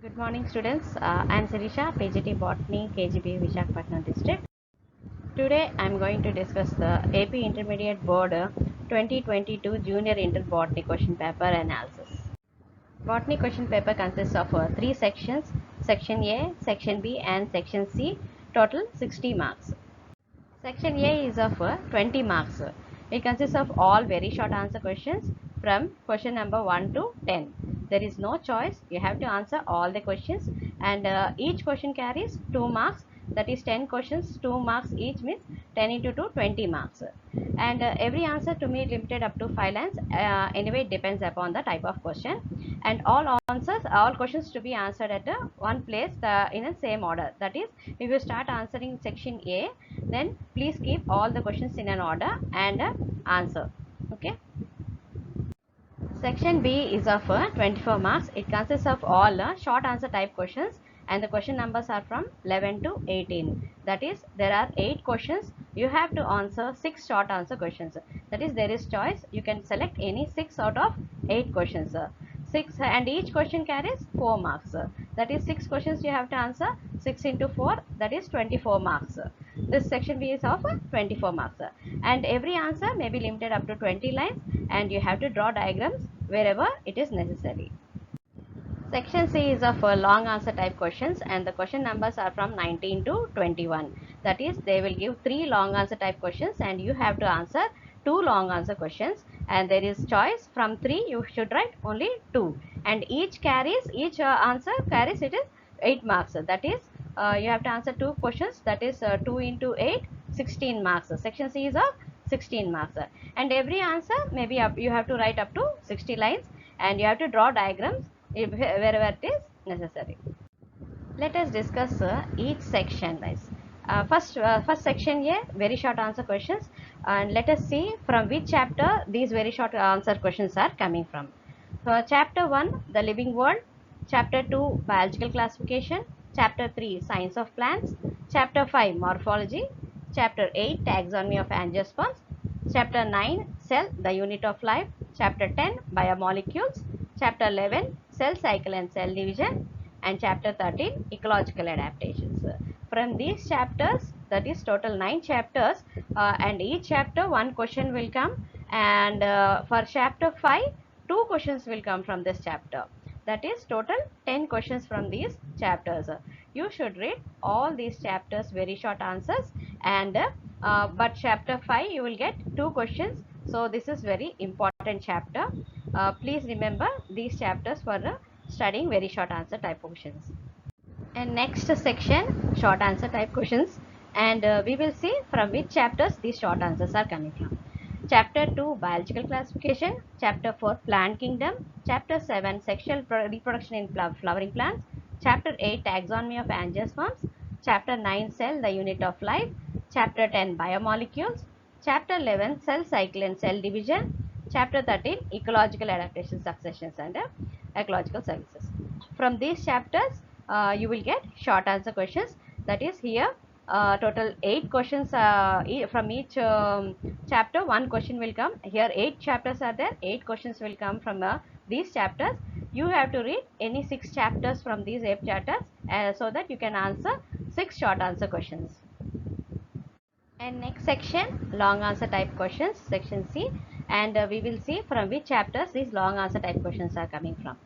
Good morning students, I am Sirisha, PGT Botany, KGB Visakhapatnam district. Today I am going to discuss the AP Intermediate Board 2022 Junior Inter Botany question paper analysis. Botany question paper consists of 3 sections, Section A, Section B and Section C, total 60 marks. Section A is of 20 marks. It consists of all very short answer questions from question number 1 to 10. There is no choice. You have to answer all the questions, and each question carries 2 marks. That is 10 questions, 2 marks each, means 10 into 2, 20 marks. And every answer to be limited up to 5 lines. Anyway, it depends upon the type of question. And all questions to be answered at one place in the same order. That is, if you start answering section A, then please keep all the questions in an order and answer. Okay. Section B is of 24 marks. It consists of all short answer type questions, and the question numbers are from 11 to 18. That is, there are 8 questions. You have to answer 6 short answer questions. That is, there is choice. You can select any 6 out of 8 questions. 6, and each question carries 4 marks. That is, 6 questions you have to answer. 6 into 4, that is 24 marks. This section B is of 24 marks, and every answer may be limited up to 20 lines, and you have to draw diagrams wherever it is necessary. Section C is of long answer type questions, and the question numbers are from 19 to 21. That is, they will give 3 long answer type questions and you have to answer 2 long answer questions, and there is choice. From 3 you should write only 2, and each answer carries it is 8 marks. That is, you have to answer 2 questions. That is 2 into 8, 16 marks. Section C is of 16 marks, and every answer maybe you have to write up to 60 lines, and you have to draw diagrams wherever it is necessary. Let us discuss each section, guys. First section A, very short answer questions, and let us see from which chapter these very short answer questions are coming from. So, chapter 1, the living world; chapter 2, biological classification; chapter 3, science of plants; chapter 5, morphology; chapter 8, taxonomy of angiosperms; chapter 9, cell, the unit of life; chapter 10, biomolecules; chapter 11, cell cycle and cell division; and chapter 13, ecological adaptations. From these chapters, that is total 9 chapters, and each chapter 1 question will come, and for chapter 5, 2 questions will come from this chapter. That is total 10 questions from these chapters. You should read all these chapters very short answers, and but chapter 5 you will get 2 questions. So this is very important chapter. Please remember these chapters for studying very short answer type questions. And next section, short answer type questions, and we will see from which chapters these short answers are coming from. Chapter 2, biological classification; chapter 4, plant kingdom; chapter 7, sexual reproduction in flowering plants; chapter 8, taxonomy of angiosperms; chapter 9, cell, the unit of life; chapter 10, biomolecules; chapter 11, cell cycle and cell division; chapter 13, ecological adaptation, successions and ecological services. From these chapters you will get short answer questions. That is, here total 8 questions from each chapter. 1 question will come. Here 8 chapters are there, 8 questions will come from these chapters. You have to read any 6 chapters from these 8 chapters so that you can answer 6 short answer questions. And next section, long answer type questions, section C, and we will see from which chapters these long answer type questions are coming from.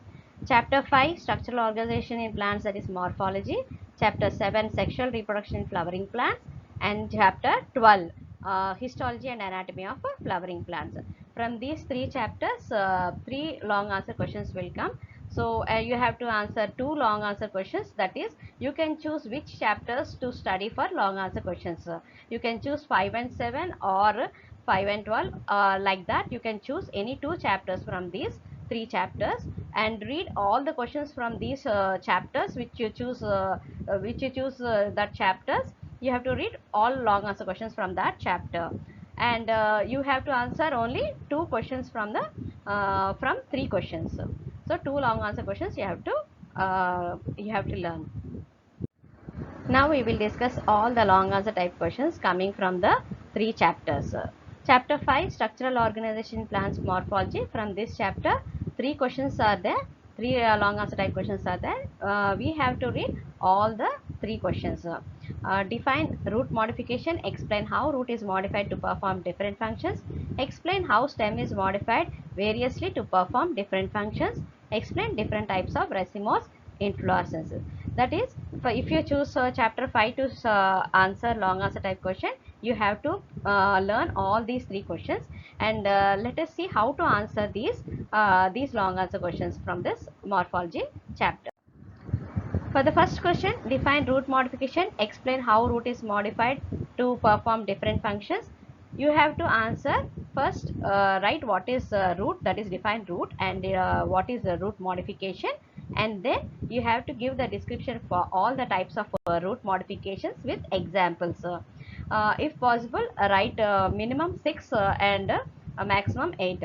Chapter 5, structural organization in plants, that is morphology; chapter 7, sexual reproduction in flowering plants; and chapter 12, histology and anatomy of flowering plants. From these 3 chapters, 3 long answer questions will come. So you have to answer 2 long answer questions. That is, you can choose which chapters to study for long answer questions. You can choose 5 and 7 or 5 and 12, like that. You can choose any 2 chapters from these 3 chapters, and read all the questions from these chapters which you choose that chapters. You have to read all long answer questions from that chapter, and you have to answer only 2 questions from the from 3 questions. So 2 long answer questions you have to learn. Now we will discuss all the long answer type questions coming from the 3 chapters. Chapter 5, structural organization in plants morphology. From this chapter 3 questions are there. three long answer type questions are there. We have to read all the three questions. Define root modification, explain how root is modified to perform different functions, explain how stem is modified variously to perform different functions, explain different types of racemose inflorescences. That is, if you choose chapter 5 to answer long answer type question, you have to learn all these three questions, and let us see how to answer these long answer questions from this morphology chapter. For the first question, define root modification, explain how root is modified to perform different functions. You have to answer first, write what is root, that is define root, and what is the root modification, and then you have to give the description for all the types of root modifications with examples. If possible, write minimum 6 and a maximum 8.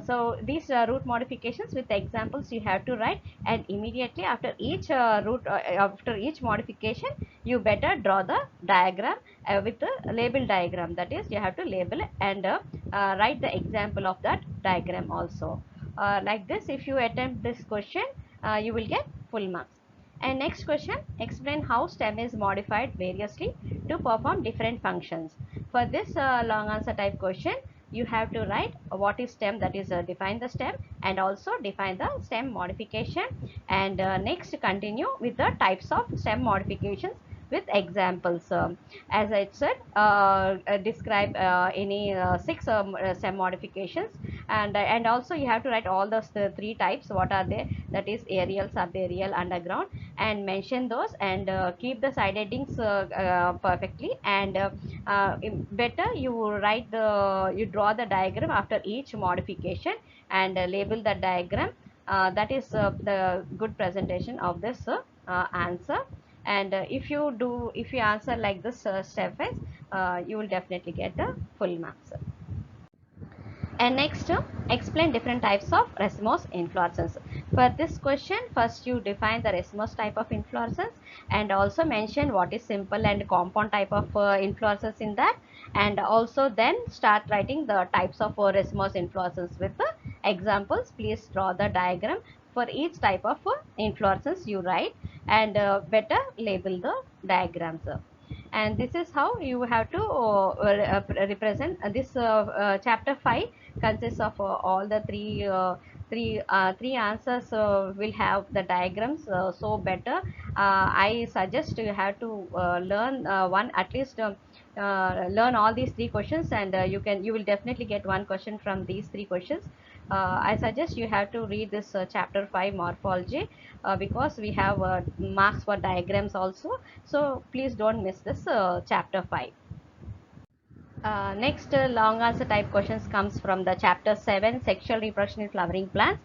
So these root modifications with examples you have to write, and immediately after each after each modification, you better draw the diagram with the label diagram. That is, you have to label and write the example of that diagram also. Like this, if you attempt this question, you will get full marks. And next question, explain how stem is modified variously to perform different functions. For this long answer type question, you have to write what is stem, that is define the stem, and also define the stem modification, and next continue with the types of stem modifications with examples. As I said, describe any 6 stem modifications, and also you have to write all those three types, what are they, that is aerial, subaerial, underground, and mention those, and keep the side headings perfectly, and better you write you draw the diagram after each modification, and label the diagram. That is the good presentation of this answer. And if you answer like this stepwise, you will definitely get the full marks. And next, explain different types of racemose inflorescence. For this question, first you define the racemose type of inflorescence, and also mention what is simple and compound type of inflorescence in that, and also then start writing the types of racemose inflorescence with the examples. Please draw the diagram for each type of inflorescence you write, and better label the diagrams. And this is how you have to represent this chapter 5 consists of all the three answers will have the diagrams, so better I suggest you have to learn one at least, learn all these three questions, and you will definitely get one question from these three questions. I suggest you have to read this chapter 5 morphology, because we have marks for diagrams also, so please don't miss this chapter 5. Next long answer type questions comes from the chapter 7, sexual reproduction in flowering plants.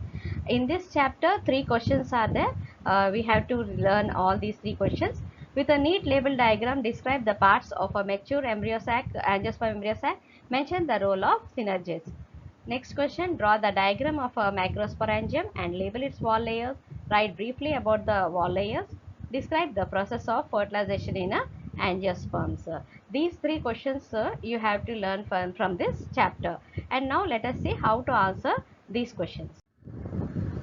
In this chapter, three questions are there. We have to learn all these three questions. With a neat label diagram, describe the parts of a mature embryo sac, angiosperm embryo sac. Mention the role of synergids. Next question, draw the diagram of a macrosporangium and label its wall layers. Write briefly about the wall layers. Describe the process of fertilization in a angiosperms. These three questions you have to learn from this chapter. And now let us see how to answer these questions.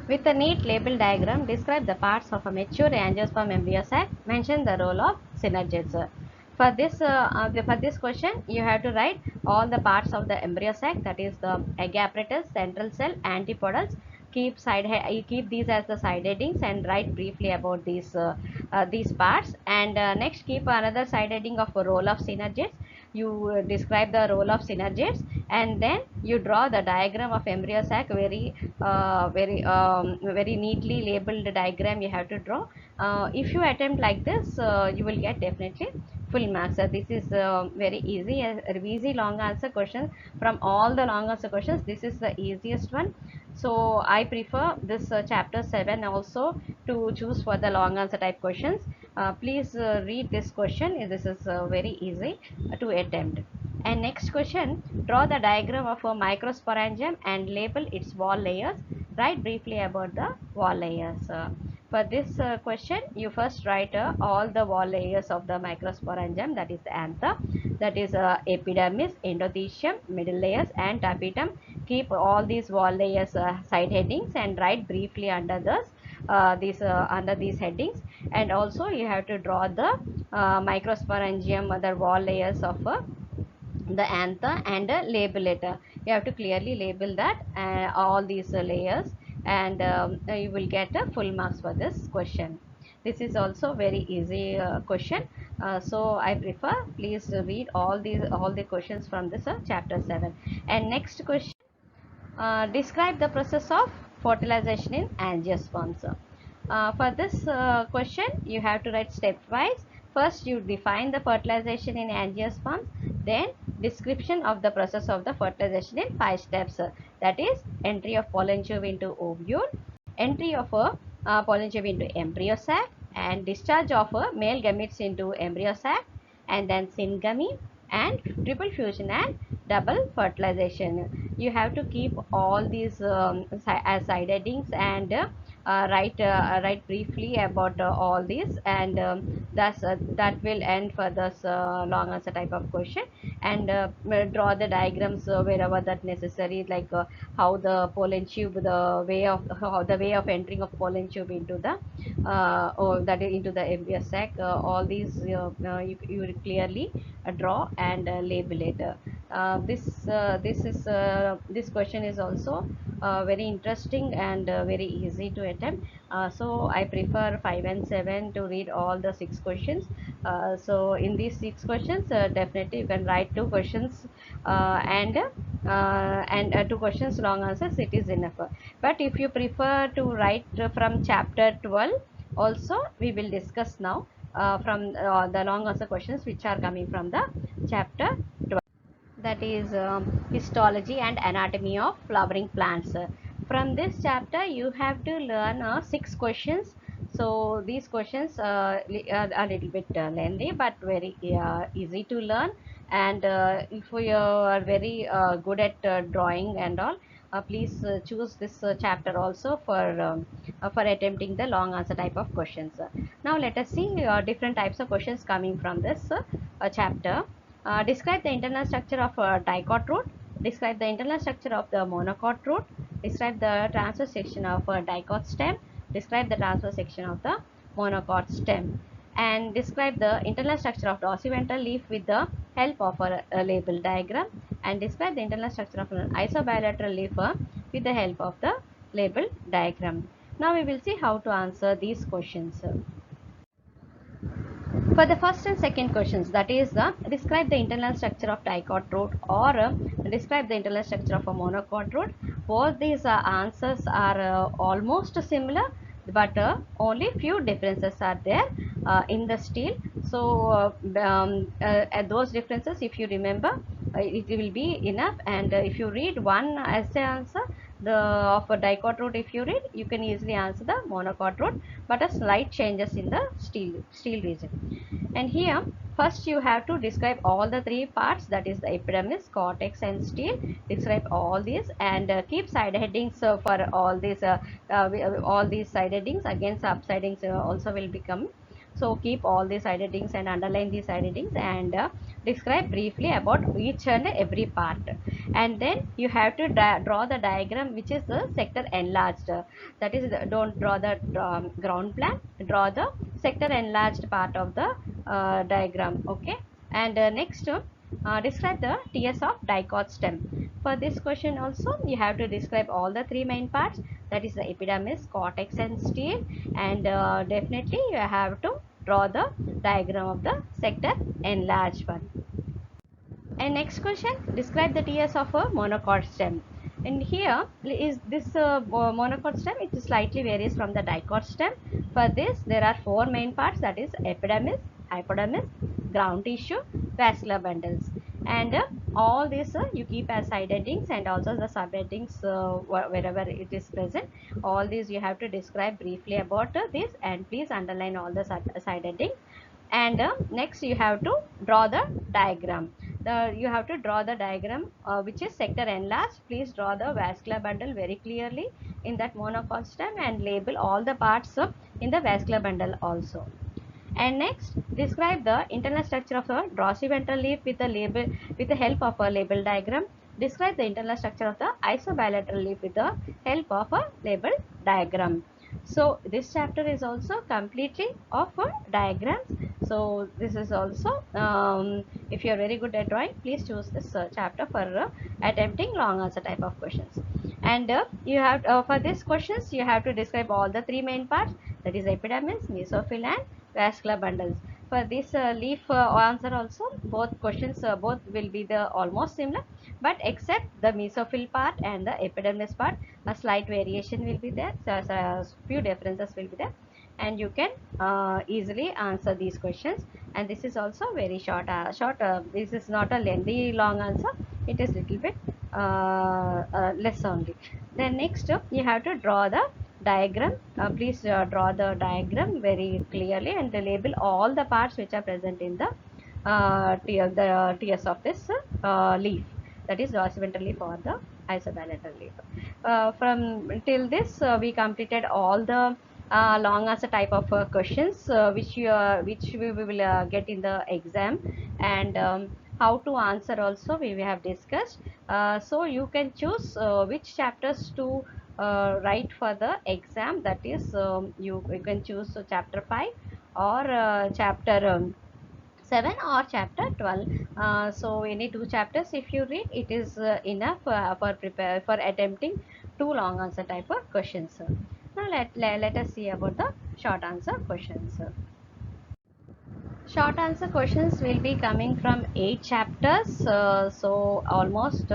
With a neat label diagram, describe the parts of a mature angiosperm embryo sac. Mention the role of synergids. For this question, you have to write all the parts of the embryo sac, that is the egg apparatus, central cell, antipodals. Keep these as the side headings, and write briefly about these parts. And next, keep another side heading of a role of synergids. You describe the role of synergids, and then you draw the diagram of embryo sac, very neatly labeled diagram you have to draw. If you attempt like this, you will get definitely full marks. This is very easy long answer question. From all the long answer questions, this is the easiest one, so I prefer this chapter 7 also to choose for the long answer type questions. Please read this question. This is very easy to attempt. And next question, draw the diagram of a microsporangium and label its wall layers. Write briefly about the wall layers. For this question, you first write all the wall layers of the microsporangium, that is the anther, that is epidermis, endothelium, middle layers, and tapetum. keep all these wall layers side headings and write briefly under this under these headings. And also you have to draw the microsporangium, other wall layers of the anther, and label it. You have to clearly label that all these layers, and you will get full marks for this question. This is also very easy question, so I prefer please read all the questions from this chapter 7. And next question, describe the process of fertilization in angiosperms. For this question, you have to write stepwise. First, you define the fertilization in angiosperms, then description of the process of the fertilization in 5 steps. That is, entry of pollen tube into ovule, entry of a pollen tube into embryo sac, and discharge of male gametes into embryo sac, and then syngamy, and triple fusion, and double fertilization. You have to keep all these as side headings, and write briefly about all these, and that will end for this long answer type of question. And draw the diagrams wherever that necessary, like how the pollen tube, the way of entering of pollen tube into the or that is into the embryo sac. All these you will clearly draw and label it. This question is also very interesting and very easy to attempt. So I prefer 5 and 7 to read all the 6 questions. So in these 6 questions, definitely you can write 2 questions and 2 questions long answers, it is enough. But if you prefer to write from chapter 12 also, we will discuss now from the long answer questions which are coming from the chapter 12, that is histology and anatomy of flowering plants. From this chapter you have to learn 6 questions. So these questions are a little bit lengthy but very easy to learn. And if you are very good at drawing and all, please choose this chapter also for attempting the long answer type of questions. Now let us see different types of questions coming from this chapter. Describe the internal structure of a dicot root. Describe the internal structure of the monocot root. Describe the transverse section of a dicot stem. Describe the transverse section of the monocot stem. And describe the internal structure of dorsiventral leaf with the help of a label diagram. And describe the internal structure of an isobilateral leaf with the help of the label diagram. Now we will see how to answer these questions. For the first and second questions, that is describe the internal structure of dicot root, or describe the internal structure of a monocot root. Both these answers are almost similar, but only few differences are there in the steel. So at those differences, if you remember, it will be enough. And if you read one essay answer of a dicot root, if you read, you can easily answer the monocot root, but a slight changes in the steel region. And here first you have to describe all the 3 parts, that is the epidermis, cortex, and steel. Describe all these and keep side headings for all these side headings. Again sub-side headings also will become. So keep all these side headings and underline these side headings, and describe briefly about each and every part. And then you have to draw the diagram which is the sector enlarged. That is, don't draw the ground plan, draw the sector enlarged part of the diagram. Okay. And next, describe the TS of dicot stem. For this question also you have to describe all the 3 main parts, that is the epidermis, cortex, and steel. And definitely you have to draw the diagram of the sector enlarged one. And next question, describe the TS of a monocot stem. And here is this monocot stem, it slightly varies from the dicot stem. For this there are 4 main parts, that is epidermis, hypodermis, ground tissue, vascular bundles. And all this you keep as side headings, and also the subheadings wherever it is present. All these you have to describe briefly about this, and please underline all the side headings. And next you have to draw the diagram. You have to draw the diagram which is sector enlarged. Please draw the vascular bundle very clearly in that monocot stem, and label all the parts in the vascular bundle also. And next, describe the internal structure of a dorsiventral leaf with the help of a label diagram. Describe the internal structure of the isobilateral leaf with the help of a labeled diagram. So this chapter is also completely of diagrams. So this is also, if you are very good at drawing, please choose this chapter for attempting long answer type of questions. And you have for these questions you have to describe all the three main parts, that is epidermis, mesophyll and vascular bundles. For this leaf answer also, both questions both will be the almost similar, but except the mesophyll part and the epidermis part, a slight variation will be there. So few differences will be there, and you can easily answer these questions. And this is also very short. This is not a lengthy long answer. It is little bit less only. Then next you have to draw the diagram. Please draw the diagram very clearly and label all the parts which are present in the tiers of this leaf, that is dorsiventral leaf or the isobilateral leaf. From till this we completed all the long answer type of questions which we will get in the exam, and how to answer also we have discussed. So you can choose which chapters to write for the exam, that is you can choose chapter 5 or chapter 7 or chapter 12. So any two chapters if you read, it is enough for prepare for attempting two long answer type of questions. Now let us see about the short answer questions. Short answer questions will be coming from 8 chapters, so almost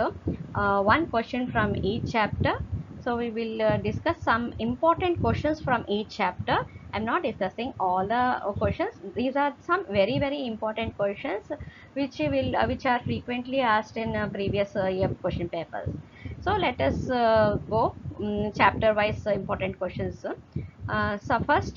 one question from each chapter. So we will discuss some important questions from each chapter. I'm not discussing all the questions. These are some very important questions which are frequently asked in previous year question papers. So let us go chapter wise important questions. So first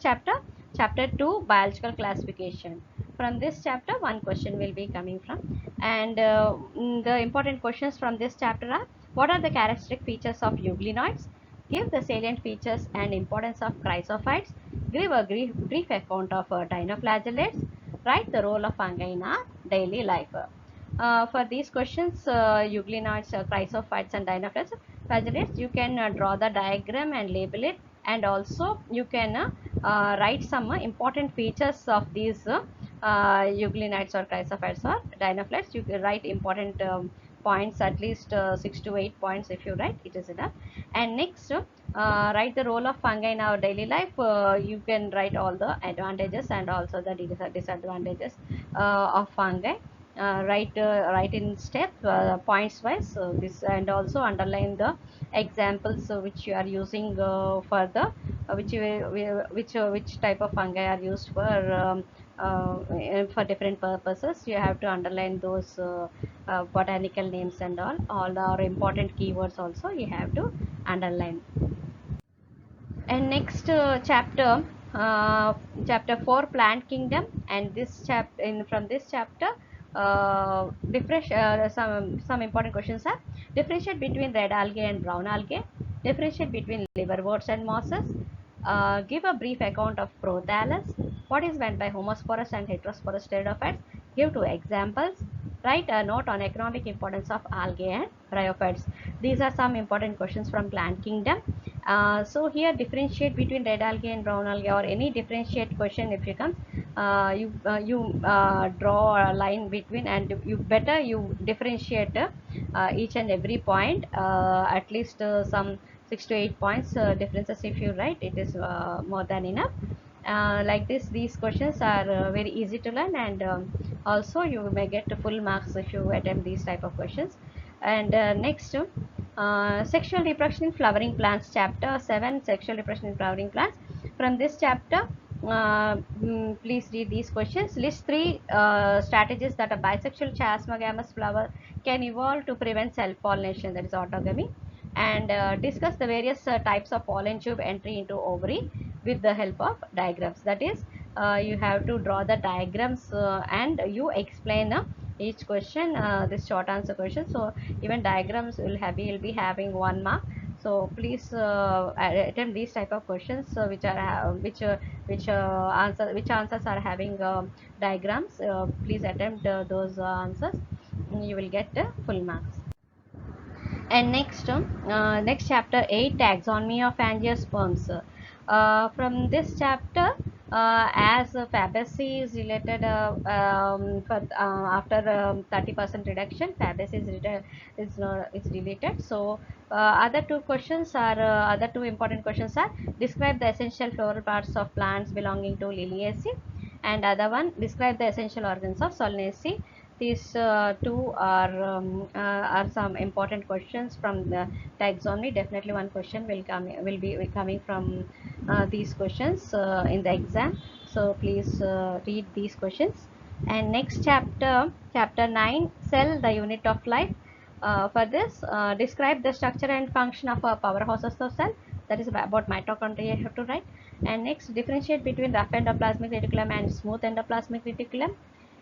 chapter, chapter 2, biological classification. From this chapter one question will be coming from, and the important questions from this chapter are: what are the characteristic features of euglenoids? Give the salient features and importance of chrysophytes. Give a brief account of dinoflagellates. Write the role of fungi in our daily life. For these questions, euglenoids, chrysophytes and dinoflagellates, you can draw the diagram and label it, and also you can write some important features of these euglenoids or chrysophytes or dinoflagellates. You can write important points, at least 6 to 8 points. If you write, it is enough. And next, write the role of fungi in our daily life. You can write all the advantages and also the disadvantages of fungi. Write in step points wise, this, and also underline the examples which you are using for the which type of fungi are used for different purposes. You have to underline those botanical names and all our important keywords also you have to underline. And next chapter, chapter 4, plant kingdom. And this chapter, from this chapter, some important questions are: differentiate between red algae and brown algae, differentiate between liverworts and mosses, give a brief account of prothallus, what is meant by homosporous and heterosporous pteridophytes, give two examples, write a note on economic importance of algae and bryophytes. These are some important questions from plant kingdom. So here, differentiate between red algae and brown algae, or any differentiate question if it comes, you draw a line between, and you differentiate each and every point, at least some 6 to 8 points differences. If you write, it is more than enough. Like this, these questions are very easy to learn, and also you may get full marks if you attempt these type of questions. And next, sexual reproduction in flowering plants, chapter 7, sexual reproduction in flowering plants. From this chapter, please read these questions. List 3 strategies that a bisexual chasmogamous flower can evolve to prevent self-pollination, that is autogamy, and discuss the various types of pollen tube entry into ovary with the help of diagrams. That is, you have to draw the diagrams and you explain each question, this short answer question. So even diagrams will be having 1 mark. So please attempt these type of questions which are which answers are having diagrams. Please attempt those answers. You will get full marks. And next chapter 8, taxonomy of angiosperms. From this chapter, as Fabaceae is related after 30% reduction, Fabaceae is related. So other two important questions are: describe the essential floral parts of plants belonging to Liliaceae, and other one, describe the essential organs of Solanaceae. These two are some important questions from the taxonomy. Definitely one question will be coming from these questions in the exam. So please read these questions. And next chapter, chapter 9, cell, the unit of life. For this, describe the structure and function of powerhouses of cell. That is about mitochondria you have to write. And next, differentiate between rough endoplasmic reticulum and smooth endoplasmic reticulum.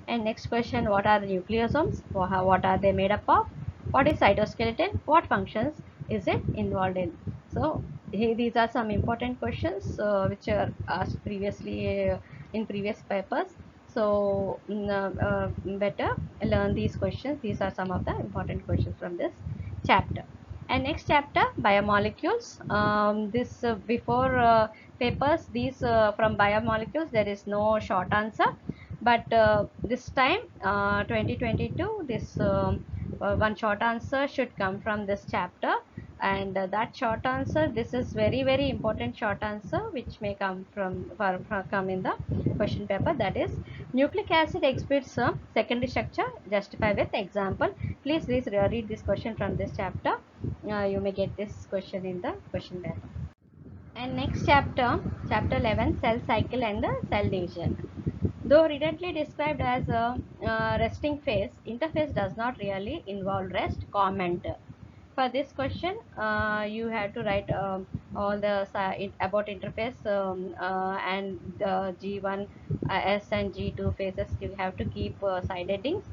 And next question, what are nucleosomes? What are they made up of? What is cytoskeleton? What functions is it involved in? So these are some important questions which are asked previously in previous papers. So better learn these questions. These are some of the important questions from this chapter. And next chapter, biomolecules. This before papers, these from biomolecules there is no short answer, but this time 2022, this one short answer should come from this chapter. And that short answer, this is very important short answer which may come come in the question paper. That is, nucleic acid exhibits secondary structure, justify with example. Please read this question from this chapter. You may get this question in the question paper. And next chapter, chapter 11, cell cycle and the cell division. Though redundantly described as a resting phase, interphase does not really involve rest. Comment. For this question, you have to write all the about interface and G1, S and G2 phases. You have to keep side headings,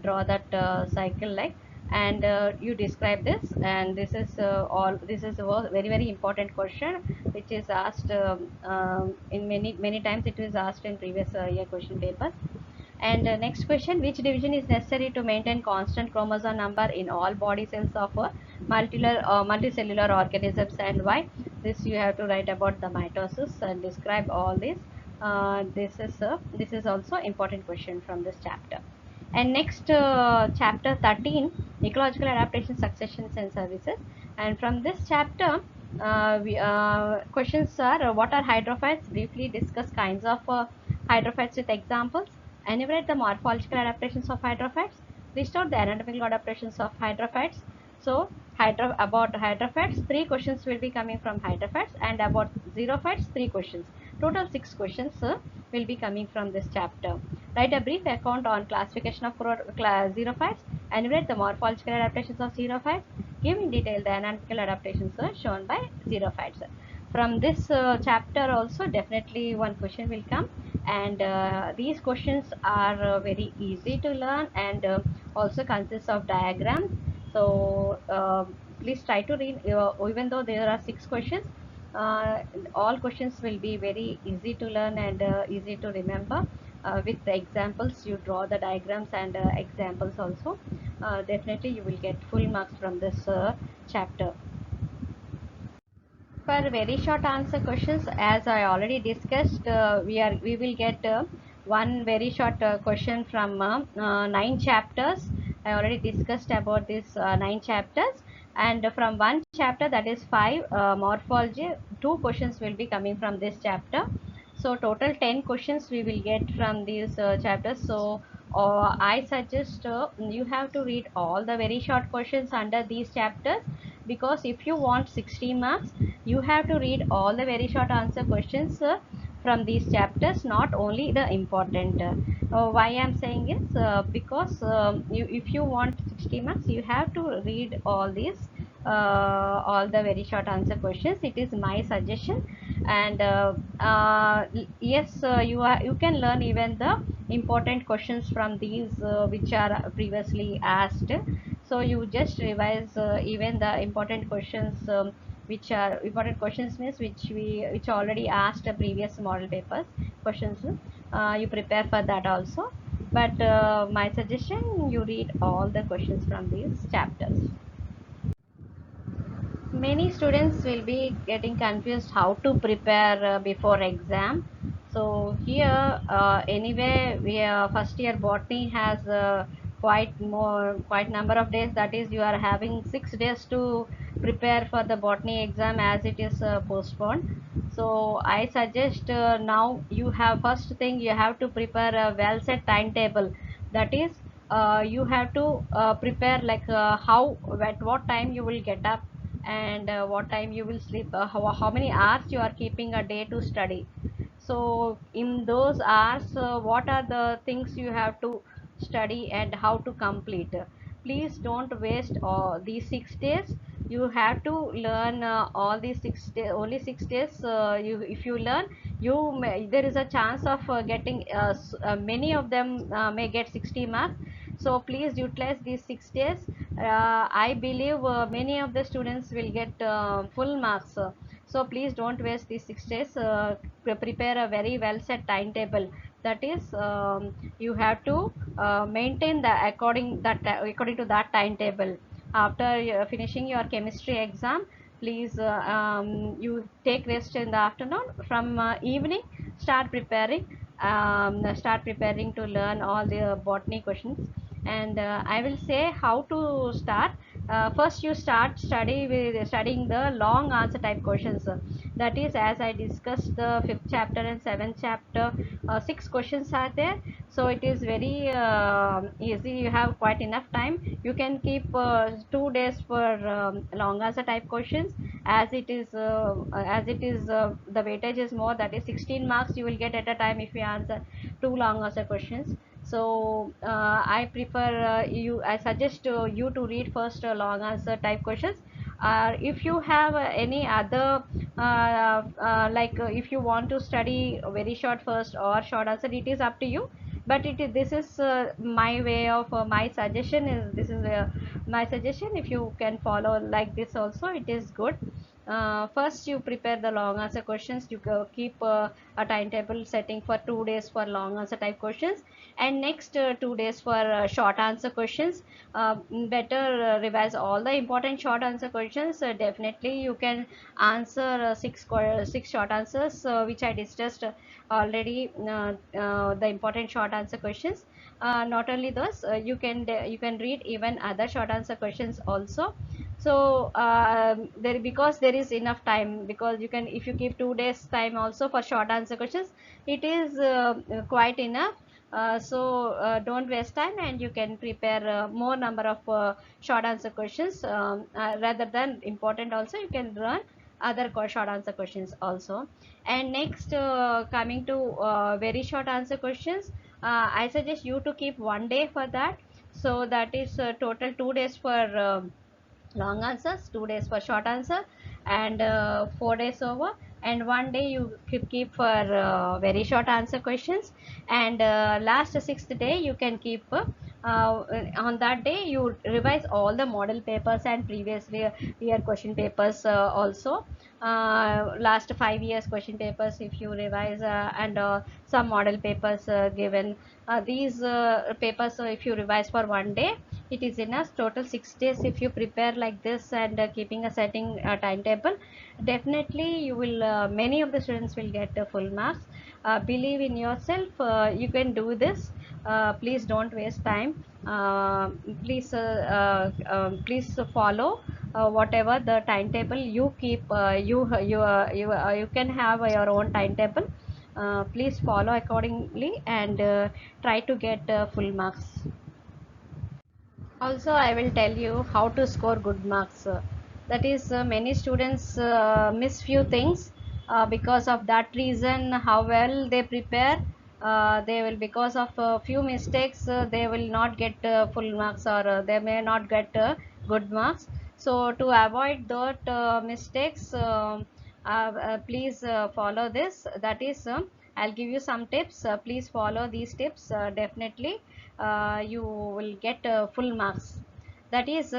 draw that cycle like, and you describe this. And this is all. This is a very important question which is asked in many times. It is asked in previous year question papers. And next question, which division is necessary to maintain constant chromosome number in all body cells of multicellular organisms, and why? This you have to write about the mitosis and describe all this. This is also important question from this chapter. And next chapter 13, ecological adaptation, successions and services. And from this chapter, questions are what are hydrophytes? Briefly discuss kinds of hydrophytes with examples. Enumerate the morphological adaptations of hydrophytes. List out the anatomical adaptations of hydrophytes. So about hydrophytes, 3 questions will be coming from hydrophytes, and about xerophytes, 3 questions. Total 6 questions will be coming from this chapter. Write a brief account on classification of xerophytes. Enumerate the morphological adaptations of xerophytes. Give in detail the anatomical adaptations shown by xerophytes. From this chapter also definitely one question will come, and these questions are very easy to learn, and also consists of diagrams. So please try to read, even though there are 6 questions, uh, all questions will be very easy to learn and easy to remember. With the examples, you draw the diagrams and examples also. Definitely you will get full marks from this chapter. For very short answer questions, as I already discussed, we will get one very short question from 9 chapters. I already discussed about this 9 chapters, and from one chapter, that is 5 morphology, 2 questions will be coming from this chapter. So total 10 questions we will get from these chapters. So I suggest you have to read all the very short questions under these chapters, because if you want 60 marks, you have to read all the very short answer questions from these chapters, not only the important. Why I am saying is because if you want 60 marks, you have to read all these all the very short answer questions. It is my suggestion. And yes, you can learn even the important questions from these which are previously asked. So you just revise even the important questions, which are important questions means which already asked previous model papers questions. You prepare for that also, but my suggestion, you read all the questions from these chapters. Many students will be getting confused how to prepare before exam. So here anyway we first year botany has quite number of days, that is you are having 6 days to prepare for the botany exam as it is postponed. So I suggest now you have, first thing you have to prepare a well set timetable. That is you have to prepare like how at what time you will get up and what time you will sleep, how many hours you are keeping a day to study. So in those hours what are the things you have to study and how to complete. Please don't waste these 6 days. You have to learn all these 6 days, only 6 days. You, if you learn, there is a chance of getting many of them may get 60 marks. So please utilize these 6 days. I believe many of the students will get full marks. So please don't waste these 6 days. Prepare a very well set timetable. That is you have to maintain the according to that timetable. After finishing your chemistry exam, please you take rest in the afternoon. From evening start preparing to learn all the botany questions. And I will say how to start. First you start studying the long answer type questions. That is, as I discussed the fifth chapter and seventh chapter, 6 questions are there. So it is very easy, you have quite enough time. You can keep 2 days for long answer type questions. As it is the weightage is more, that is 16 marks you will get at a time if you answer two long answer questions. So I suggest you to read first long answer type questions. If you have any other if you want to study very short first or short answer, it is up to you. But this is my way of my suggestion is this is my suggestion. If you can follow like this also, it is good. First you prepare the long answer questions. You keep a timetable setting for 2 days for long answer type questions, and next 2 days for short answer questions. Better revise all the important short answer questions. Definitely you can answer six short answers which I discussed already, the important short answer questions. Not only those, you can read even other short answer questions also. So there, because there is enough time, because you can, if you keep 2 days time also for short answer questions, it is quite enough. So don't waste time, and you can prepare more number of short answer questions rather than important. Also you can learn other short answer questions also. And next coming to very short answer questions, I suggest you to keep 1 day for that. So that is total 2 days for long answers, 2 days for short answer, and 4 days over, and 1 day you keep for very short answer questions. And last sixth day you can keep on that day you revise all the model papers and previous year question papers also. Last 5 years question papers if you revise, and some model papers given, these papers, so if you revise for 1 day, it is enough. Total 6 days if you prepare like this, and keeping a setting timetable, definitely you will many of the students will get full marks. Believe in yourself, you can do this. Please don't waste time. Please follow whatever the timetable you keep. You can have your own timetable. Please follow accordingly, and try to get full marks. Also, I will tell you how to score good marks. That is, many students miss few things. Because of that reason, how well they prepare, they will, because of a few mistakes, they will not get full marks, or they may not get good marks. So, to avoid that mistakes, please follow this. That is, I'll give you some tips. Please follow these tips. Definitely, you will get full marks. That is,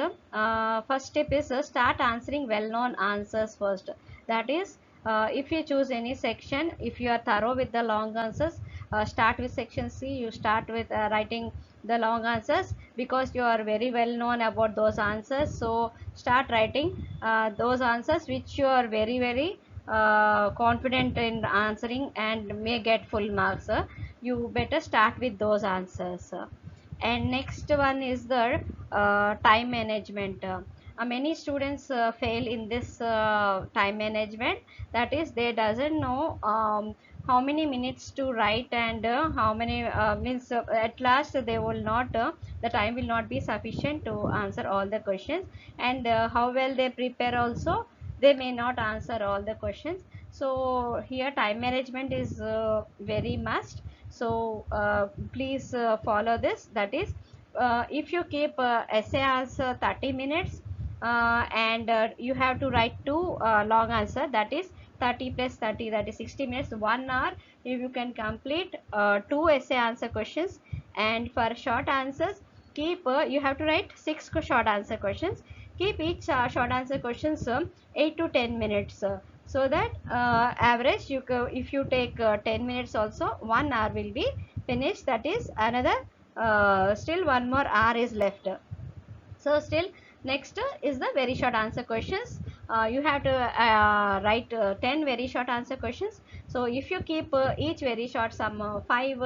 first tip is start answering well-known answers first. That is, if you choose any section, if you are thorough with the long answers, start with section C. You start with writing the long answers, because you are very well known about those answers. So start writing those answers which you are very confident in answering and may get full marks. You better start with those answers. And next one is the time management. Many students fail in this time management, that is they doesn't know how many minutes to write, and how many means at last they will not the time will not be sufficient to answer all the questions, and how well they prepare also, they may not answer all the questions. So here time management is very must. So please follow this, that is if you keep essay as 30 minutes, and you have to write two long answer, that is 30 plus 30, that is 60 minutes, 1 hour. If you can complete two essay answer questions, and for short answers keep you have to write 6 short answer questions. Keep each short answer questions 8 to 10 minutes, so that average if you take 10 minutes also, 1 hour will be finished, that is another still one more hour is left. So still next is the very short answer questions. You have to write 10 very short answer questions. So if you keep each very short, some 5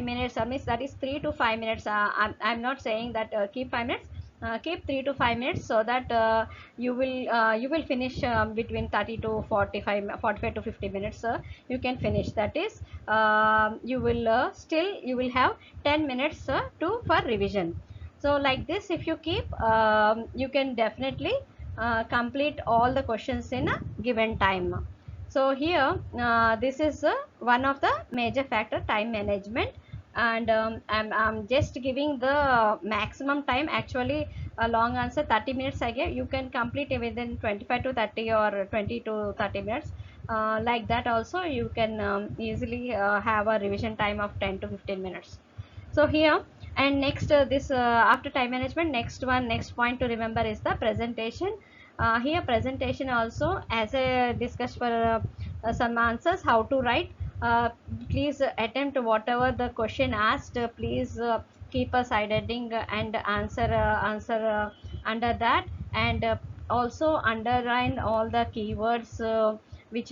minutes, means that is 3 to 5 minutes. I'm not saying that keep 5 minutes, keep 3 to 5 minutes, so that you will finish between 30 to 45 to 50 minutes. You can finish, that is you will still you will have 10 minutes to for revision. So like this if you keep, you can definitely complete all the questions in a given time. So here this is one of the major factor, time management. And I'm just giving the maximum time. Actually a long answer 30 minutes I gave, you can complete it within 25 to 30 or 20 to 30 minutes. Like that also you can easily have a revision time of 10 to 15 minutes. So here, and next this after time management, next point to remember is the presentation. Here presentation also, as I discussed for some answers how to write. Please attempt whatever the question asked, please keep a side heading and answer under that, and also underline all the keywords which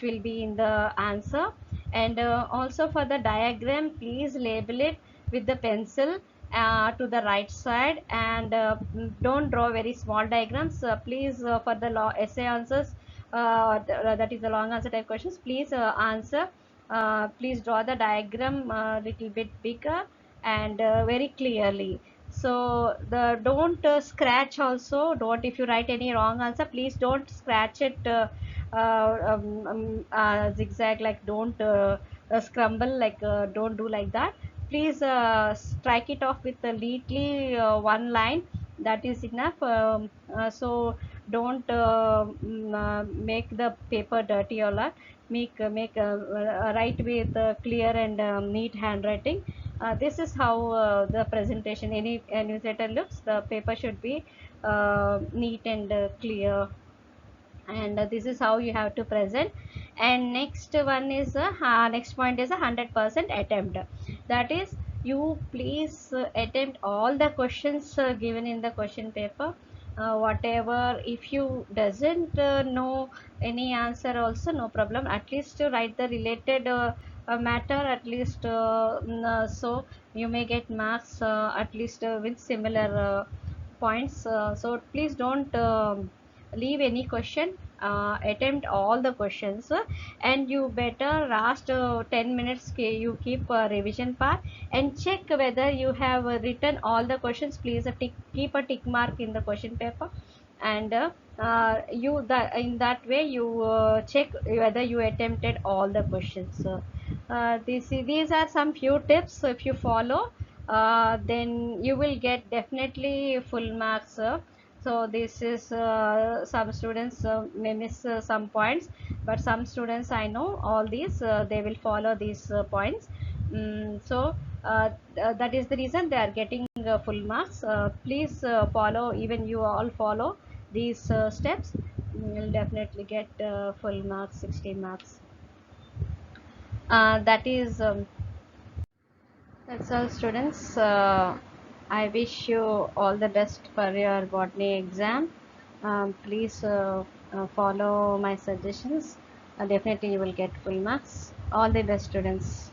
will be in the answer. And also for the diagram, please label it with the pencil to the right side, and don't draw very small diagrams. Please for the essay answers, that is the long answer type questions, please answer please draw the diagram little bit bigger and very clearly. So the don't scratch also, don't, if you write any wrong answer, please don't scratch it zigzag, like don't scramble, like don't do like that. Please strike it off with a neatly one line, that is enough. So don't make the paper dirty or lot. Make write with clear and neat handwriting. This is how the presentation, any newsletter looks. The paper should be neat and clear, and this is how you have to present. And next one is next point is 100% attempt, that is you please attempt all the questions given in the question paper. Whatever, if you doesn't know any answer also, no problem, at least to write the related matter, at least so you may get marks at least with similar points. So please don't leave any question, attempt all the questions, and you better last 10 minutes you keep revision part, and check whether you have written all the questions. Please keep a tick mark in the question paper, and in that way you check whether you attempted all the questions. These are some few tips. So if you follow, then you will get definitely full marks. So this is some students may miss some points, but some students I know all these they will follow these points. So that is the reason they are getting full marks. Please follow, even you all follow these steps, you will definitely get full marks, 60 marks. That is That's all, students. I wish you all the best for your botany exam. Please follow my suggestions. Definitely, you will get full marks. All the best, students.